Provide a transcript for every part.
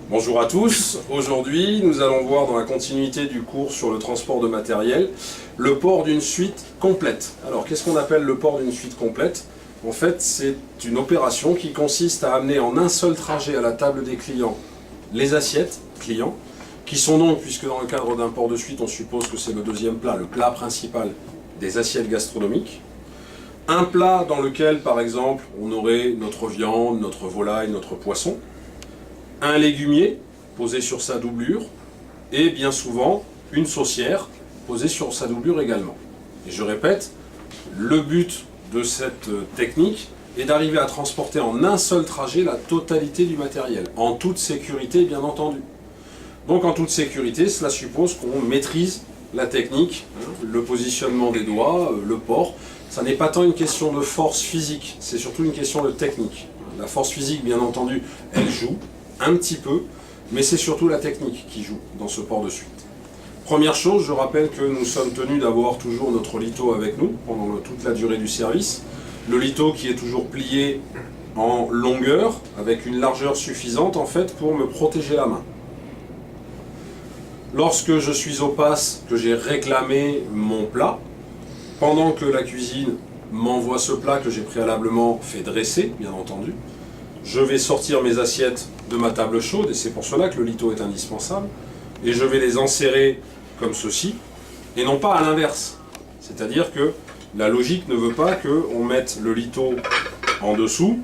Bonjour à tous, aujourd'hui nous allons voir dans la continuité du cours sur le transport de matériel le port d'une suite complète. Alors qu'est-ce qu'on appelle le port d'une suite complète? En fait c'est une opération qui consiste à amener en un seul trajet à la table des clients les assiettes clients, qui sont donc, puisque dans le cadre d'un port de suite on suppose que c'est le deuxième plat, le plat principal des assiettes gastronomiques, un plat dans lequel par exemple on aurait notre viande, notre volaille, notre poisson, un légumier posé sur sa doublure et bien souvent une saucière posée sur sa doublure également. Et je répète, le but de cette technique est d'arriver à transporter en un seul trajet la totalité du matériel, en toute sécurité bien entendu. Donc en toute sécurité, cela suppose qu'on maîtrise la technique, le positionnement des doigts, le port. Ça n'est pas tant une question de force physique, c'est surtout une question de technique. La force physique, bien entendu, elle joue un petit peu, mais c'est surtout la technique qui joue dans ce port de suite. Première chose, je rappelle que nous sommes tenus d'avoir toujours notre lito avec nous pendant toute la durée du service. Le lito qui est toujours plié en longueur, avec une largeur suffisante en fait pour me protéger la main. Lorsque je suis au pass, que j'ai réclamé mon plat, pendant que la cuisine m'envoie ce plat que j'ai préalablement fait dresser, bien entendu, je vais sortir mes assiettes de ma table chaude, et c'est pour cela que le lito est indispensable, et je vais les enserrer comme ceci, et non pas à l'inverse. C'est-à-dire que la logique ne veut pas qu'on mette le lito en dessous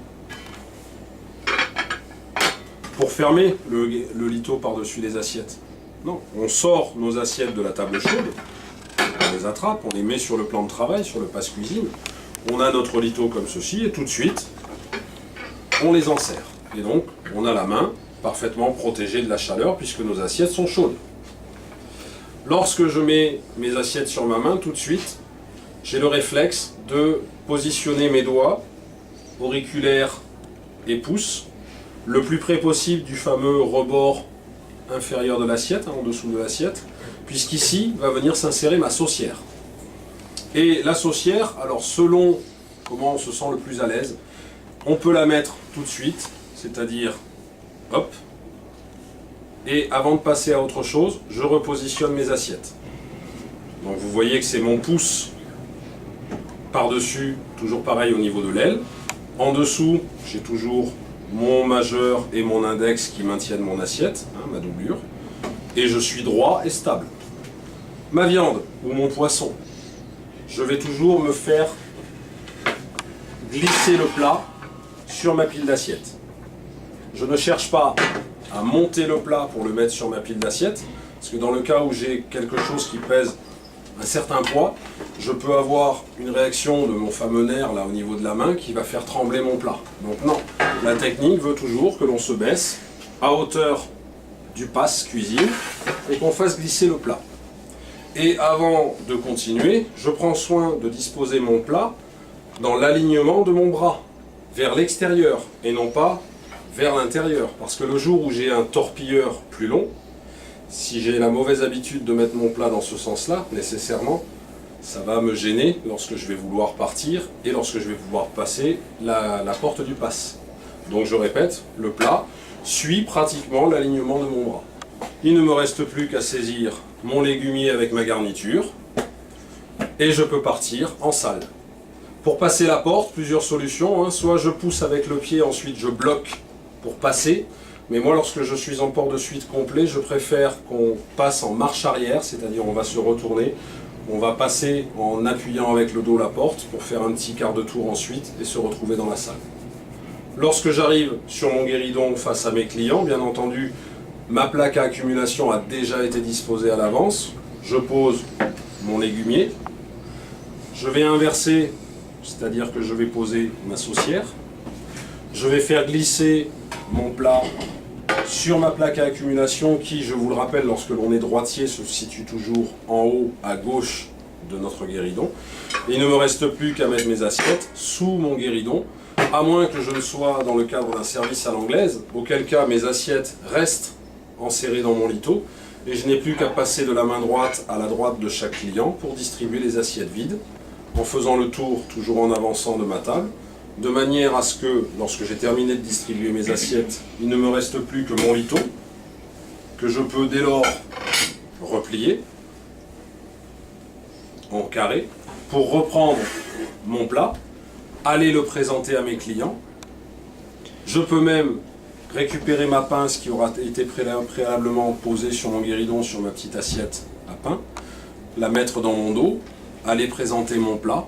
pour fermer le lito par-dessus les assiettes. Non, on sort nos assiettes de la table chaude, on les attrape, on les met sur le plan de travail, sur le passe cuisine, on a notre lito comme ceci, et tout de suite, on les enserre. Et donc, on a la main parfaitement protégée de la chaleur puisque nos assiettes sont chaudes. Lorsque je mets mes assiettes sur ma main, tout de suite, j'ai le réflexe de positionner mes doigts, auriculaires et pouces, le plus près possible du fameux rebord inférieur de l'assiette, en dessous de l'assiette, puisqu'ici va venir s'insérer ma saucière. Et la saucière, alors selon comment on se sent le plus à l'aise, on peut la mettre tout de suite, c'est-à-dire, hop, et avant de passer à autre chose, je repositionne mes assiettes. Donc vous voyez que c'est mon pouce par-dessus, toujours pareil au niveau de l'aile. En dessous, j'ai toujours mon majeur et mon index qui maintiennent mon assiette, ma doublure, et je suis droit et stable. Ma viande ou mon poisson, je vais toujours me faire glisser le plat sur ma pile d'assiettes. Je ne cherche pas à monter le plat pour le mettre sur ma pile d'assiettes, parce que dans le cas où j'ai quelque chose qui pèse un certain poids, je peux avoir une réaction de mon fameux nerf là au niveau de la main qui va faire trembler mon plat. Donc non, la technique veut toujours que l'on se baisse à hauteur du passe cuisine et qu'on fasse glisser le plat. Et avant de continuer, je prends soin de disposer mon plat dans l'alignement de mon bras, vers l'extérieur et non pas vers l'intérieur. Parce que le jour où j'ai un torpilleur plus long, si j'ai la mauvaise habitude de mettre mon plat dans ce sens-là, nécessairement, ça va me gêner lorsque je vais vouloir partir et lorsque je vais pouvoir passer la porte du pass. Donc je répète, le plat suit pratiquement l'alignement de mon bras. Il ne me reste plus qu'à saisir mon légumier avec ma garniture et je peux partir en salle. Pour passer la porte, plusieurs solutions, soit je pousse avec le pied, ensuite je bloque pour passer, mais moi lorsque je suis en port de suite complet, je préfère qu'on passe en marche arrière, c'est-à-dire on va se retourner, on va passer en appuyant avec le dos la porte pour faire un petit quart de tour ensuite et se retrouver dans la salle. Lorsque j'arrive sur mon guéridon face à mes clients, bien entendu, ma plaque à accumulation a déjà été disposée à l'avance, je pose mon légumier, je vais inverser, c'est-à-dire que je vais poser ma saucière, je vais faire glisser mon plat sur ma plaque à accumulation qui, je vous le rappelle, lorsque l'on est droitier, se situe toujours en haut à gauche de notre guéridon. Et il ne me reste plus qu'à mettre mes assiettes sous mon guéridon, à moins que je ne sois dans le cadre d'un service à l'anglaise, auquel cas mes assiettes restent enserrées dans mon lito, et je n'ai plus qu'à passer de la main droite à la droite de chaque client pour distribuer les assiettes vides, en faisant le tour, toujours en avançant de ma table, de manière à ce que, lorsque j'ai terminé de distribuer mes assiettes, il ne me reste plus que mon lito, que je peux dès lors replier en carré pour reprendre mon plat, aller le présenter à mes clients. Je peux même récupérer ma pince qui aura été préalablement posée sur mon guéridon, sur ma petite assiette à pain, la mettre dans mon dos, aller présenter mon plat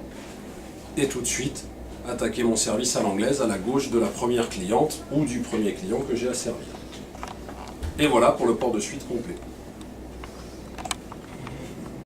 et tout de suite attaquer mon service à l'anglaise à la gauche de la première cliente ou du premier client que j'ai à servir. Et voilà pour le port de suite complet.